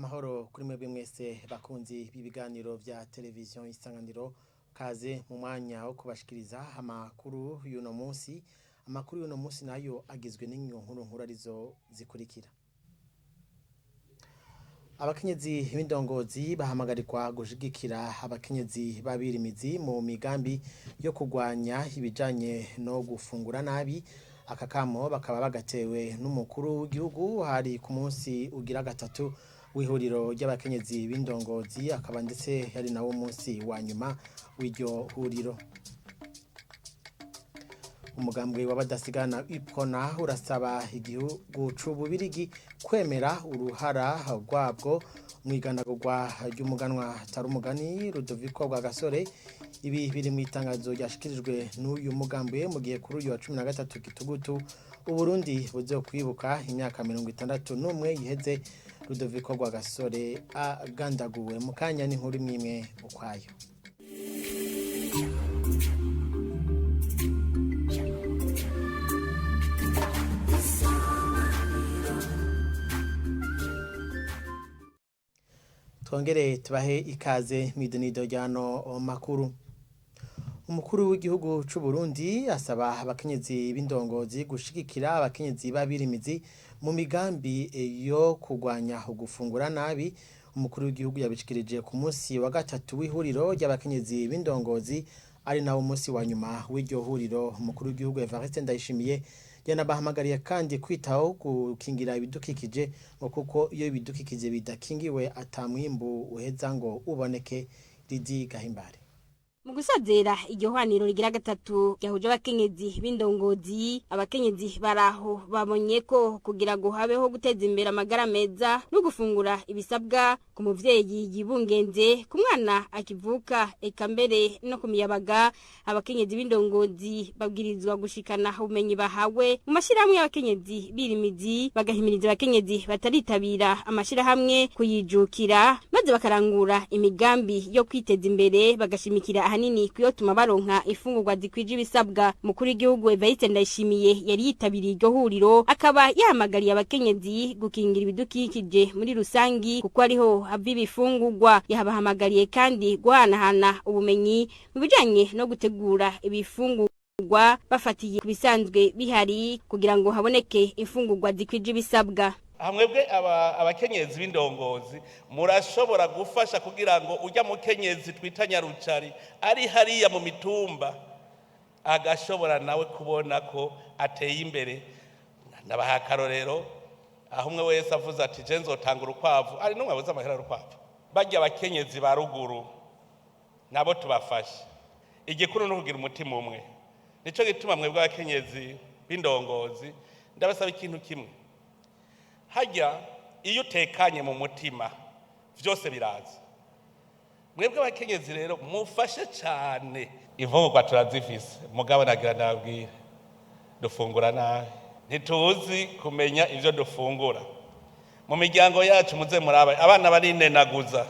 Amahoro kuri mwebwe mwese bakunzi b'ibiganiro vya televiziyo Isanganiro, kaze mu mwanya wo kubashikiriza amakuru y'uno munsi. Amakuru y'uno munsi nayo agizwe n'inkuru arizo zikurikira. Abakenyezi b'indongozi bahamagarirwa gushigikira abakenyezi babirimizi mu migambi yo kugwanya ibijanye no gufungura nabi. Akakamo bakaba bagatewe n'umukuru w'igihugu hari ku munsi ugira gatatu w'ihuriro ry'abakenyezi b'indongozi, akaba ndetse yari nawo munsi wa nyuma w'iryo huriro. Umugambwe w'abadasigana ipona urasaba igihugu c'Ububirigi kwemera uruhara rwabwo mwiganagurwa ry'umuganwa Tarumugani Rudoviko Rwagasore. Ibi biri mu itangazo ryashikirijwe n'uyu mugambwe mu gihe kuri uyu wa 13 Gitugutu Uburundi buzokwibuka imyaka 61 yiheze Rudoviko Rwagasore agandaguwe. Mu kanya n'inkuru imwe ukwayo. Twongere tubahe ikaze mw'idonido ryano makuru. Umukuru w'igihugu c'u Burundi asaba abakenyezi b'indongozi gushigikira abakenyezi babirimizi mu migambi yo kugwanya gufungura nabi. Umukuru w'igihugu yabishikirije ku munsi wa gatatu w'ihuriro ry'abakenyezi b'indongozi, ari nawo munsi wa nyuma w'iryo huriro. Umukuru w'igihugu Evariste Ndayishimiye yanabahamagariye kandi kwitaho gukingira ibidukikije, ngo kuko iyo ibidukikije bidakingiwe atamwimbu uheza ngo uboneke. Ridi Gahimbare. Mu gusozera iryo hwaniro rigira gatatu ryahuje abakenyezi b'indongozi, abakenyezi baraho babonye ko kugira ngo habeho guteza imbere amagara meza no gufungura ibisabwa ku muvyeyi yibungenze, ku mwana akivuka, eka mbere no ku miyabaga, abakenyezi b'indongozi babwirizwa gushikana ubumenyi bahawe mu mashirahamwe y'abakenyezi birimizi, bagahimiriza abakenyezi bataritabira amashirahamwe kuyijukira, maze bakarangura imigambi yo kwiteza imbere, bagashimikira ahanini kuyotuma baronka ifungurwa zikwije ibisabwa. Mukuru w'igihugu Evariste Ndayishimiye yari yitabiriye iryo huriro, akaba yahamagariye abakenyezi gukingira ibidukikije muri rusangi kuko ariho hava ibifungurwa. Yabahamagariye kandi guhanahana ubumenyi mu bijanye no gutegura ibifungurwa bafatiye ku bisanzwe bihari kugira ngo haboneke ifungurwa zikwije ibisabwa. Hamwebwe abakenyezi b'indongozi murashobora gufasha kugira ngo ujya mukenyezi twita Nyarucari ari hariya mu mitumba agashobora nawe kubona ko ateye imbere. Nabaha akarorero, aho umwe wese avuze ati je nzotanga urukwavu, ari numwe abuze amahera y'urukwavu, bajya abakenyezi ba ruguru nabo tubafashe. Igikuru no kugira umutima umwe. Nico gituma mwebwe abakenyezi b'indongozi ndabasaba ikintu kimwe: hajya iyo utekanye mu mutima vyose biraza. Mwebwe abakenyezi rero mufashe cyane. Imfungurwa turazifise, mugabo nagira ndabwira dufungura nabi, ntituzi kumenya ivyo dufungura. Mu miryango yacu muze muraba abana barinenaguza,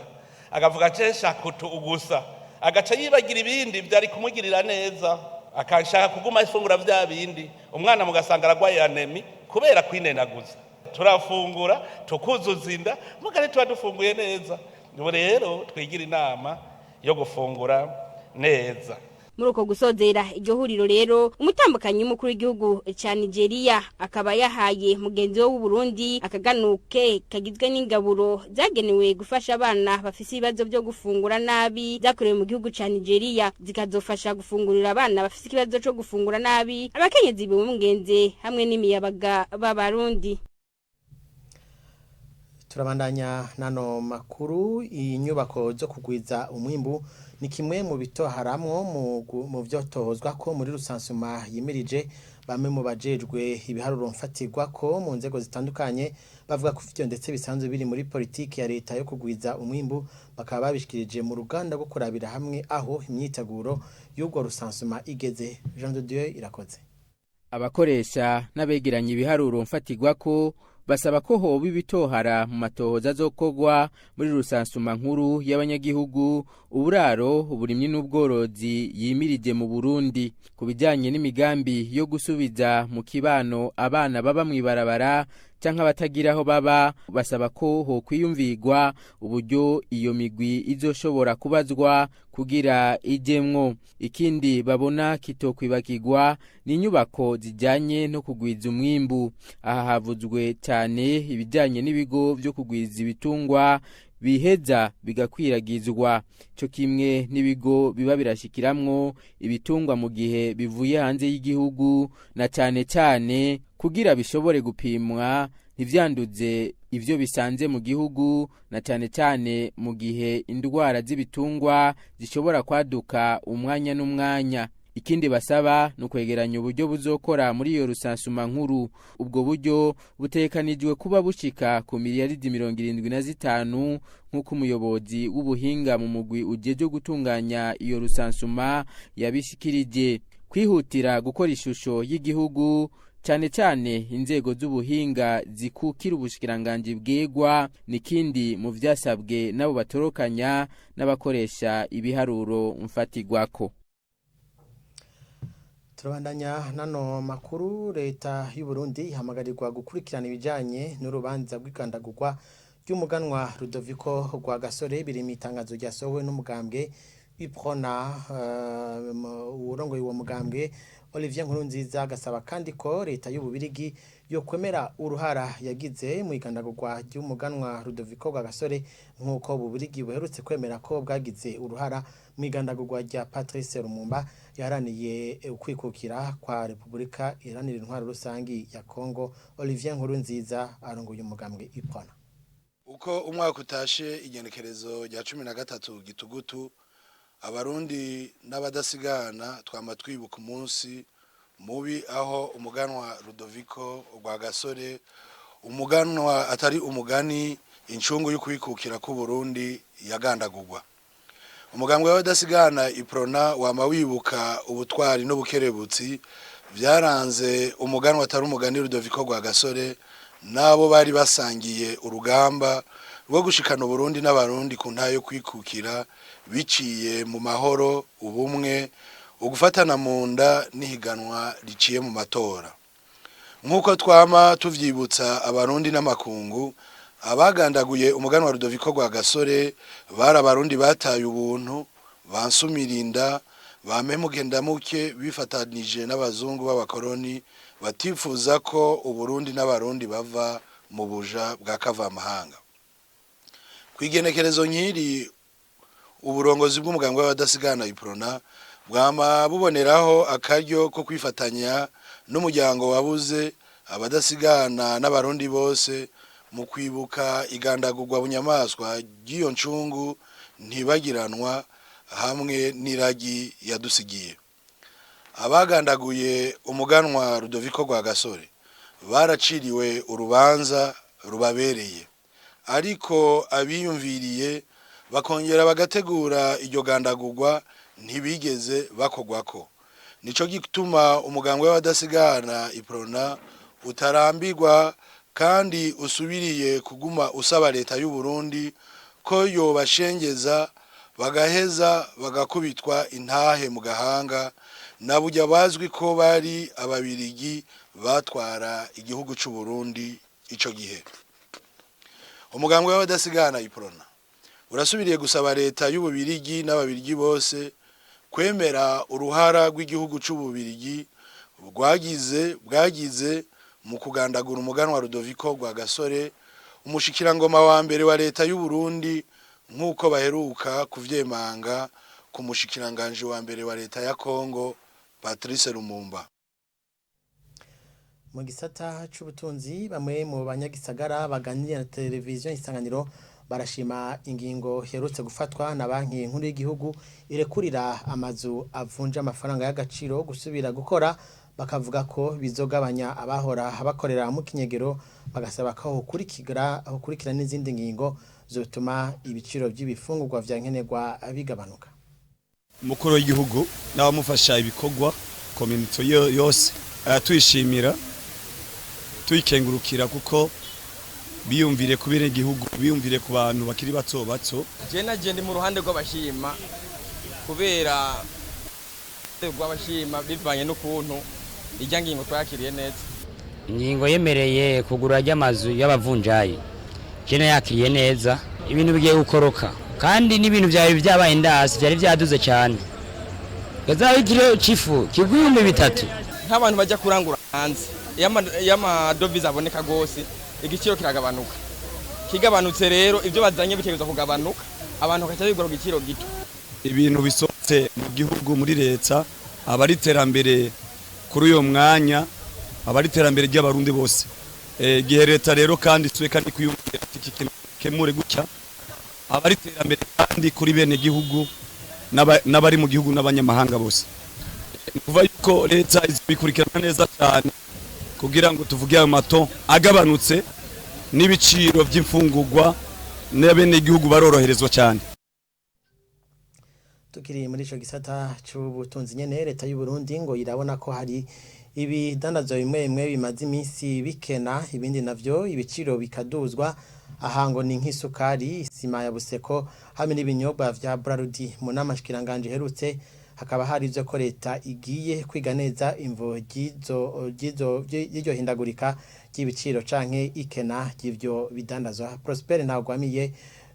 agavuga cesha kutu ugusa, agaca yibagira ibindi byari kumugirira neza, akashaka kuguma ifungura vya bindi, umwana mugasanga aragwaye anemi kubera kwinenaguza. Turafungura tukuzuza inda mugari tuba dufunguye neza. Ubu rero twigira inama yo gufungura neza. Muri uko gusozera iryo huriro rero, umutambukanyi w'umukuru w'igihugu ca Nigeria akaba yahaye mugenzi we w'u Burundi akaganuke kagizwe n'ingaburo zagenewe gufasha abana bafise ibibazo byo gufungura nabi, zakorewe mu gihugu ca Nigeria, zikazofasha gufungurira abana bafise ikibazo cyo gufungura nabi, abakenyezi b'umugenze hamwe n'imiyabaga b'abarundi. Turabandanya nano makuru. Inyubako zo kugwiza umwimbu ni kimwe mu bitoharamwo mu vyotohozwa ko muri rusansuma yimirije. Bamwe mu bajejwe ibiharuro mfatirwa ko mu nzego zitandukanye bavuga ko ivyo ndetse bisanzwe biri muri politiki ya leta yo kugwiza umwimbu, bakaba babishikirije mu ruganda rwo kurabira hamwe aho imyiteguro y'ubwo rusansuma igeze. Jean de Dieu irakoze. Abakoresha n'abegeranya ibiharuro mfatirwa ko basaba ko hoba ibitohara mu matohoza azokogwa muri rusansuma nkuru y'abanyagihugu, uburaro, uburimyi n'ubworozi yimirije mu Burundi. Ku bijanye n'imigambi yo gusubiza mu kibano abana baba mwibarabara canke abatagira aho baba basaba ko hokwiyumvirwa uburyo iyo migwi izoshobora kubazwa kugira ijemwo. Ikindi babona kitokwibagirwa ni inyubako zijanye no kugwiza umwimbu. Aha havuzwe cyane ibijanye n'ibigo vyo kugwiza ibitungwa biheza bigakwiragizwa, cyo kimwe n'ibigo biba birashikiramwo ibitungwa mu gihe bivuye hanze y'igihugu, na cyane cyane kugira bishobore gupimwa ntivyanduze ivyo bisanze mu gihugu, na cyane cyane mu gihe indwara z'ibitungwa zishobora kwaduka umwanya n'umwanya. Ikindi basaba no kwegeranya uburyo buzokora muri iyo rusansuma nkuru. Ubwo buryo butekanijwe kuba bushika ku miliyaridi 75 nk'uko umuyobozi w'ubuhinga mu mugwi ujeje gutunganya iyo rusansuma yabishikirije. Kwihutira gukora ishusho y'igihugu, cyane cyane inzego z'ubuhinga zikukira ubushikiranganje bwegwa, nikindi mu vyasabwe nabo batorokanya n'abakoresha ibiharuro mfatigwako. Turabandanya nano makuru. Leta y'u Burundi ihamagarirwa gukurikirana ibijanye n'urubanza rw'ikandagurwa ry'umuganwa Rudoviko Rwagasore biri mu itangazo ryasohowe n'umugambwe Iprona. Urongoye uwo mugambwe Olivier Nkurunziza agasaba kandi ko leta y'u Bubirigi yo kwemera uruhara yagize mu ikandagurwa ry'umuganwa Rudoviko Rwagasore nk'uko Bubirigi buherutse kwemera ko bwagize uruhara mu igandagurwa rya Patrice Lumumba yaharaniye ukwikukira kwa Repubulika Iharanira Intwaro Rusangi ya Kongo. Olivier Nkurunziza arongoye umugambwe Iprona. Uko umwaka utashe igenekerezo rya 13 gitugutu, abarundi n'abadasigana twama twibuka umunsi mubi aho umuganwa Rudoviko Rwagasore, umuganwa atari umugani, incungu y'ukwikukira ku Burundi yagandagurwa. Umugambwe w'abadasigana Iprona wama wibuka ubutwari n'ubukerebutsi byaranze umuganwa atari umugani Rudoviko Rwagasore nabo bari basangiye urugamba rwo gushikana Burundi n'abarundi ku ntayo kwikukira biciye mu mahoro, ubumwe, ugufatana mu nda n'ihiganwa riciye mu matora. Nk'uko twama tuvyibutsa abarundi n'amakungu, abagandaguye umuganwa Rudoviko Rwagasore bari abarundi bataye ubuntu, bansumirinda, bamemugendamuke bifatanije n'abazungu b'abakoroni batifuza ko Uburundi n'abarundi bava mu buja bwa kavamahanga. Kwigenekerezo nkiri, uburongozi bw'umugambwe w'abadasigana Iprona bwama buboneraho akaryo ko kwifatanya n'umuryango wabuze abadasigana n'abarundi bose mu kwibuka igandagurwa bunyamaswa ry'iyo ncungu ntibagiranwa hamwe n'iragi yadusigiye. Abagandaguye umuganwa Rudoviko Rwagasore baraciriwe urubanza rubabereye, ariko abiyumviriye bakongera bagategura iryo gandagurwa ntibigeze bakogwako. Nico gituma umugambwe w'abadasigana Iprona utarambirwa kandi usubiriye kuguma usaba leta y'u Burundi ko yobashengeza bagaheza bagakubitwa intahe mu gahanga, naburya bazwi ko bari ababirigi batwara igihugu cy'u Burundi ico gihe. Umugambwe w'abadasigana Iprona urasubiriye gusaba leta y'u Bubirigi n'ababirigi bose kwemera uruhara rw'igihugu cy'u Bubirigi bwagize mu kugandagura umuganwa Rudoviko Rwagasore, umushikirangoma wa mbere wa leta y'u Burundi, nk'uko baheruka kuvyemanga ku mushikiranganje wa mbere wa leta ya Kongo Patrice Lumumba. Mu gisata c'ubutunzi, bamwe mu banyagisagara baganiriye na televiziyo Isanganiro barashima ingingo herutse gufatwa na banki nkuru y'igihugu irekurira amazu avunja amafaranga y'agaciro gusubira gukora, bakavuga ko bizogabanya abahora bakorera mu kinyegero, bagasaba ko hukurikira n'izindi ngingo zotuma ibiciro by'ibifungurwa vya nkenerwa bigabanuka. Umukuru w'igihugu n'abamufasha ibikorwa community yose tuyishimira, tuyikengurukira kuko biyumvire kubera igihugu, biyumvire ku bantu bakiri bato bato. Je naje ndi mu ruhande rw'abashima kubera rw'abashima bivanye n'ukuntu irya ngingo twakiriye neza. ingingo yemereye kugura ry'amazu y'abavunjayi jene yakiriye neza ibintu bigiye gukoroka kandi n'ibintu byari byabaye ndasi byari byaduze cyane gazaho ikiro cifu kigwiyumbe 3 nk'abantu bajya kurangura hanze y'amadovize aboneka gose igiciro kiragabanuka kigabanutse rero ibyo bazanye bikegeza kugabanuka abantu bakaca bigura ku giciro gito ibintu bisotse mu gihugu muri leta abari terambere kuri uyo mwanya abari terambere ry'abarundi bose gihe leta rero kandi twe kandi kuyumvira kemure gutya abari terambere kandi kuri bene gihugu n'abari mu gihugu n'abanyamahanga bose kuva yuko leta izikurikirana neza cyane kugira ngo tuvuge amato agabanutse n'ibiciro by'imfungurwa n'abene gihugu baroroherezwa cyane. Tukiri muri ico gisata c'ubutunzi nyene leta y'u Burundi ngo irabona ko hari ibidandazo bimwe bimaze iminsi bikena ibindi navyo ibiciro bikaduzwa ahango ni nk'isukari isima ya Buseko hamwe n'ibinyobwa vya Brarudi mu namashikiranganje herutse hakaba hari ivyo ko leta igiye kwiga neza imvo y'iryo hindagurika ry'ibiciro canke ikena ry'ivyo bidandazwa. Prosper Ntagwamiye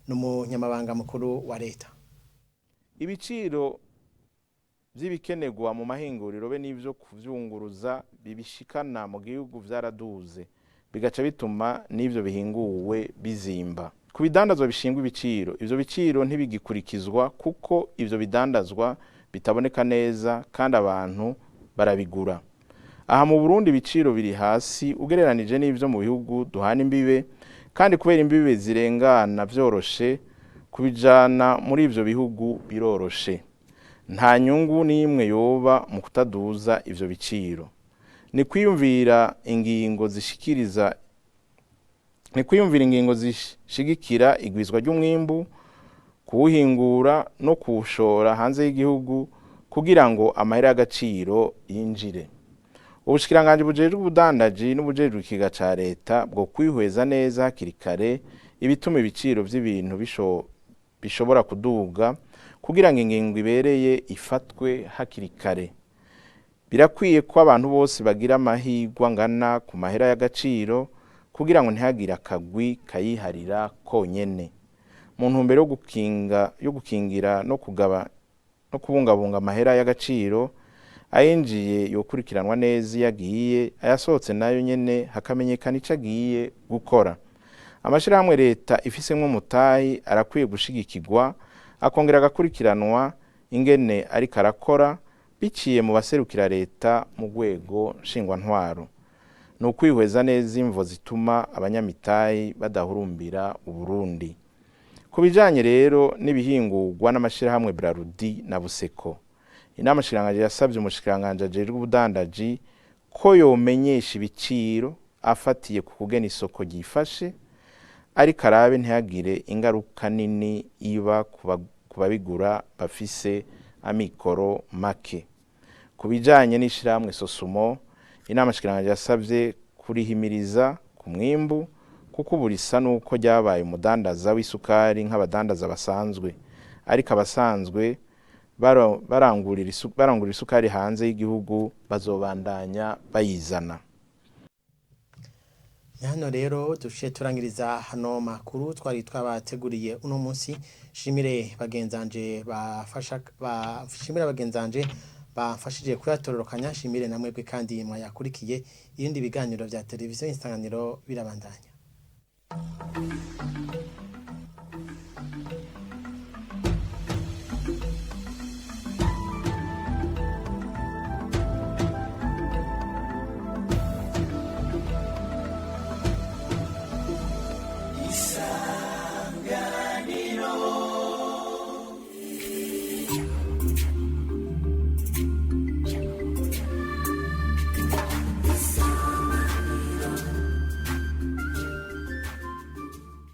n'umunyamabanga mukuru wa leta. Ibiciro vy'ibikenerwa mu mahinguriro be n'ivyo kuvyunguruza bibishikana mu gihugu vyaraduze bigaca bituma n'ivyo bihinguwe bizimba. Ku bidandazwa bishingwa ibiciro, ivyo biciro ntibigikurikizwa kuko ivyo bidandazwa bitaboneka neza kandi abantu barabigura. Aha mu Burundi ibiciro biri hasi ugereranije n'ivyo mu bihugu duhana imbibe kandi kubera imbibe zirengana vyoroshe kubijana muri ivyo bihugu biroroshe. Nta nyungu n'imwe yoba mu kutaduza ivyo biciro. Ni kwiyumvira ingingo zishigikira igwizwa ry'umwimbu kuwuhingura no kuwushora hanze y'igihugu kugira ngo amahera y'agaciro yinjire. Ubushikiranganje bujejwe ubudandaji n'ubujejwe ikiga ca leta bwo kwihweza neza hakiri kare ibituma ibiciro vy'ibintu bishobora kuduga kugira ngo ingingo ibereye ifatwe hakiri kare. Birakwiye ko abantu bose bagira amahirwe angana ku mahera y'agaciro kugira ngo ntihagire akagwi kayiharira konyene. Mu ntumbero yo gukingira no kubungabunga amahera y'agaciro ayinjiye yokurikiranwa neza yagiye ayasohotse nayo nyene hakamenyekana ico agiye gukora. Amashirahamwe leta ifisemwe umutahi arakwiye gushigikirwa akongera agakurikiranwa ingene ariko arakora biciye mu baserukira leta mu rwego nshingwantwaro. Ni ukwihweza neza imvo zituma abanyamitayi badahurumbira Uburundi. Ku bijanye rero n'ibihingurwa n'amashirahamwe Brarudi na Buseko, inama shiranganje yasavye umushikiranganje ajejwe ubudandaji ko yomenyesha ibiciro afatiye ku kugena isoko ryifashe ariko arabe ntihagire ingaruka nini iba kubabigura bafise amikoro make. Ku bijanye n'ishirahamwe Sosumo, inama shikiranganje yasavye kurihimiriza ku mwimbu kuko burisa nuko ryabaye umudandaza w'isukari nk'abadandaza basanzwe, ariko abasanzwe barangurira isukari hanze y'igihugu bazobandanya bayizana. Hano rero dushe turangiriza hano makuru twari twabateguriye uno munsi. Shimire bagenzanje bafashije kuyatororokanya. Shimire namwebwe kandi mwayakurikiye. Ibindi biganiro vya televiziyo Isanganiro birabandanya.